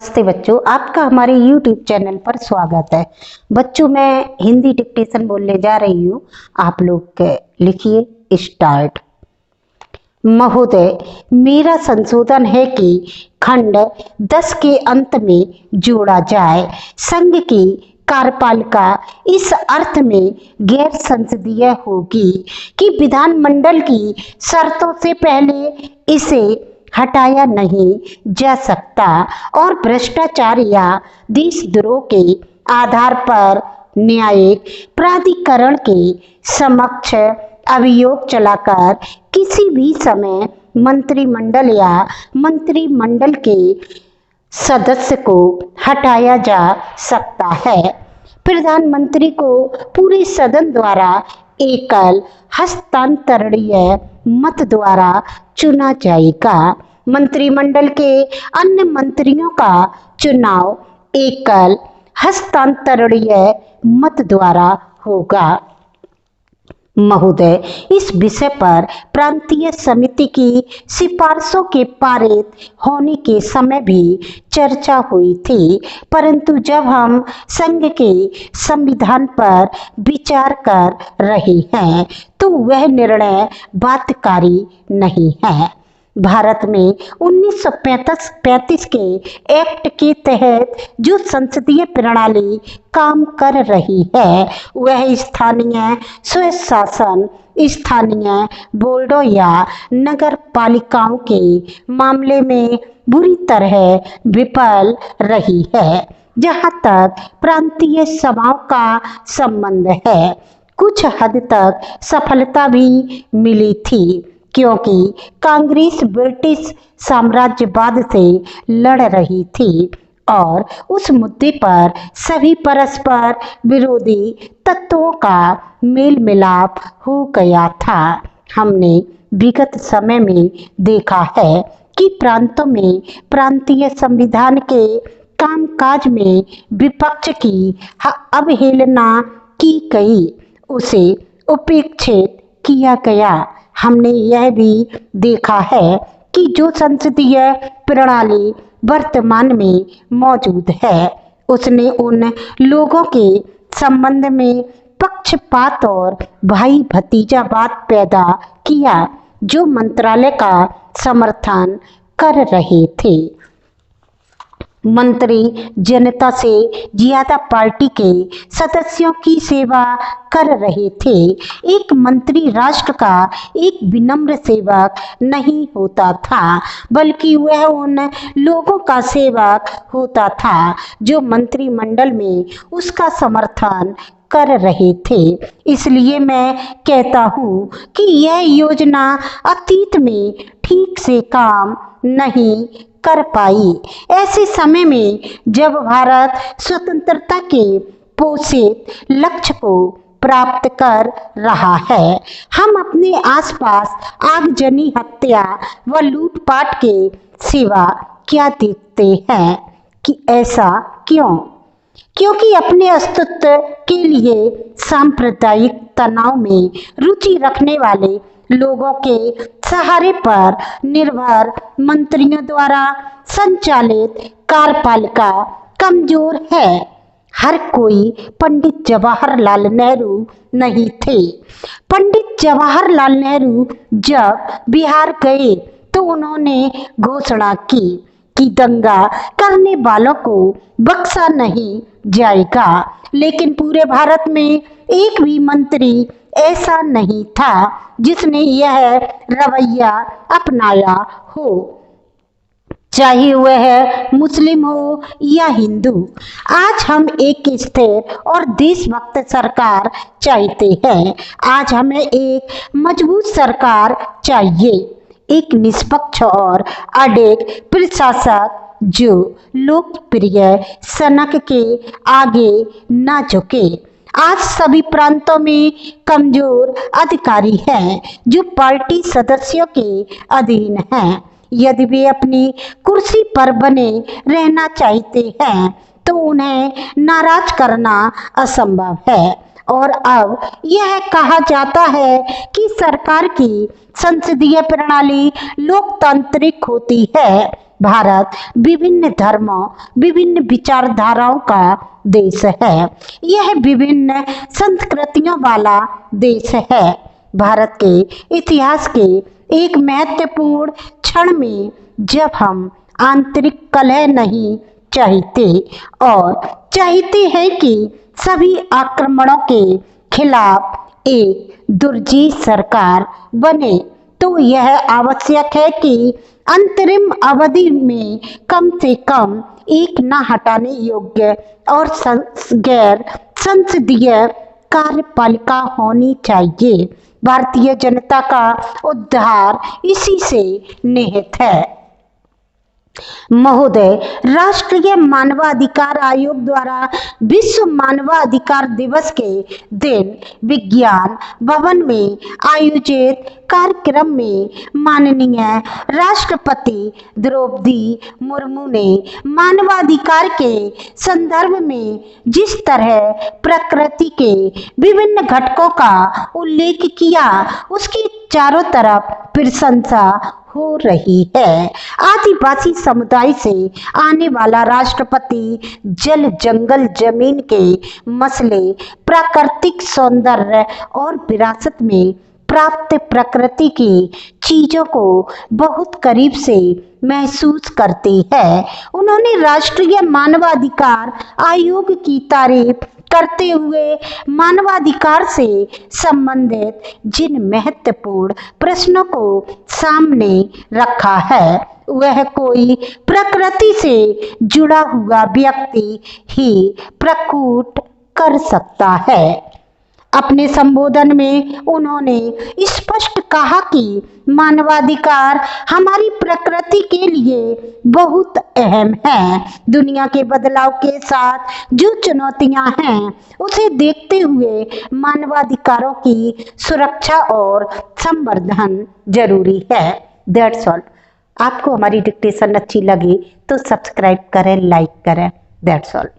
नमस्ते बच्चों, आपका हमारे YouTube चैनल पर स्वागत है। बच्चों, मैं हिंदी डिक्टेशन बोलने जा रही हूँ। आप लोग लिखिए स्टार्ट। महोदय, मेरा संशोधन है कि खंड 10 के अंत में जोड़ा जाए। संघ की कार्यपालिका इस अर्थ में गैर संसदीय होगी कि विधानमंडल की शर्तों से पहले इसे हटाया नहीं जा सकता और भ्रष्टाचार या देशद्रोह के आधार पर न्यायिक प्राधिकरण के समक्ष अभियोग चलाकर किसी भी समय मंत्रिमंडल या मंत्रिमंडल के सदस्य को हटाया जा सकता है। प्रधानमंत्री को पूरे सदन द्वारा एकल हस्तांतरणीय मत द्वारा चुना जाएगा। मंत्रिमंडल के अन्य मंत्रियों का चुनाव एकल हस्तांतरणीय मत द्वारा होगा। महोदय, इस विषय पर प्रांतीय समिति की सिफारिशों के पारित होने के समय भी चर्चा हुई थी, परंतु जब हम संघ के संविधान पर विचार कर रहे हैं तो वह निर्णय बाध्यकारी नहीं है। भारत में 1935 के एक्ट के तहत जो संसदीय प्रणाली काम कर रही है वह स्थानीय स्वशासन, स्थानीय बोर्डों या नगर पालिकाओं के मामले में बुरी तरह विफल रही है। जहाँ तक प्रांतीय सभाओं का संबंध है, कुछ हद तक सफलता भी मिली थी, क्योंकि कांग्रेस ब्रिटिश साम्राज्यवाद से लड़ रही थी और उस मुद्दे पर सभी परस्पर विरोधी तत्वों का मेल मिलाप हो गया था। हमने विगत समय में देखा है कि प्रांतों में प्रांतीय संविधान के कामकाज में विपक्ष की अवहेलना की गई, उसे उपेक्षित किया गया। हमने यह भी देखा है कि जो संसदीय प्रणाली वर्तमान में मौजूद है उसने उन लोगों के संबंध में पक्षपात और भाई भतीजावाद पैदा किया जो मंत्रालय का समर्थन कर रहे थे। मंत्री जनता से ज्यादा पार्टी के सदस्यों की सेवा कर रहे थे। एक मंत्री राष्ट्र का एक विनम्र सेवक नहीं होता था, बल्कि वह उन लोगों का सेवक होता था जो मंत्रिमंडल में उसका समर्थन कर रहे थे। इसलिए मैं कहता हूँ कि यह योजना अतीत में ठीक से काम नहीं कर पाई। ऐसे समय में जब भारत स्वतंत्रता के पोषित लक्ष्य को प्राप्त कर रहा है, हम अपने आसपास आगजनी, हत्या व लूटपाट के सिवा क्या देखते हैं कि ऐसा क्यों? क्योंकि अपने अस्तित्व के लिए सांप्रदायिक तनाव में रुचि रखने वाले लोगों के सहारे पर निर्भर मंत्रियों द्वारा संचालित कार्यपालिका कमजोर है। हर कोई पंडित जवाहरलाल नेहरू नहीं थे। पंडित जवाहरलाल नेहरू जब बिहार गए तो उन्होंने घोषणा की कि दंगा करने वालों को बख्शा नहीं जाएगा, लेकिन पूरे भारत में एक भी मंत्री ऐसा नहीं था जिसने यह रवैया अपनाया हो, चाहे वह मुस्लिम हो या हिंदू। आज हम एक स्थिर और देशभक्त सरकार चाहते हैं। आज हमें एक मजबूत सरकार चाहिए, एक निष्पक्ष और अडिग प्रशासक जो लोकप्रिय सनक के आगे न झुके। आज सभी प्रांतों में कमजोर अधिकारी हैं जो पार्टी सदस्यों के अधीन हैं। यदि वे अपनी कुर्सी पर बने रहना चाहते हैं तो उन्हें नाराज करना असंभव है। और अब यह कहा जाता है कि सरकार की संसदीय प्रणाली लोकतांत्रिक होती है, भारत विभिन्न धर्मों, विभिन्न विचारधाराओं का देश है। यह विभिन्न संस्कृतियों वाला देश है। भारत के इतिहास के एक महत्वपूर्ण क्षण में जब हम आंतरिक कलह नहीं चाहते और चाहते हैं कि सभी आक्रमणों के खिलाफ एक दुर्जी सरकार बने, तो यह आवश्यक है कि अंतरिम अवधि में कम से कम एक न हटाने योग्य और गैर संसदीय कार्यपालिका होनी चाहिए। भारतीय जनता का उद्धार इसी से निहित है। महोदय, राष्ट्रीय मानवाधिकार आयोग द्वारा विश्व मानवाधिकार दिवस के दिन विज्ञान भवन में आयोजित कार्यक्रम में माननीय राष्ट्रपति द्रौपदी मुर्मू ने मानवाधिकार के संदर्भ में जिस तरह प्रकृति के विभिन्न घटकों का उल्लेख किया, उसकी चारों तरफ प्रशंसा हो रही है। आदिवासी समुदाय से आने वाला राष्ट्रपति जल, जंगल, जमीन के मसले, प्राकृतिक सौंदर्य और विरासत में प्राप्त प्रकृति की चीजों को बहुत करीब से महसूस करते हैं। उन्होंने राष्ट्रीय मानवाधिकार आयोग की तारीफ करते हुए मानवाधिकार से संबंधित जिन महत्वपूर्ण प्रश्नों को सामने रखा है, वह कोई प्रकृति से जुड़ा हुआ व्यक्ति ही प्रकट कर सकता है। अपने संबोधन में उन्होंने स्पष्ट कहा कि मानवाधिकार हमारी प्रकृति के लिए बहुत अहम है। दुनिया के बदलाव के साथ जो चुनौतियां हैं, उसे देखते हुए मानवाधिकारों की सुरक्षा और संवर्धन जरूरी है। That's all. आपको हमारी डिक्टेशन अच्छी लगी तो सब्सक्राइब करें, लाइक करें। That's all.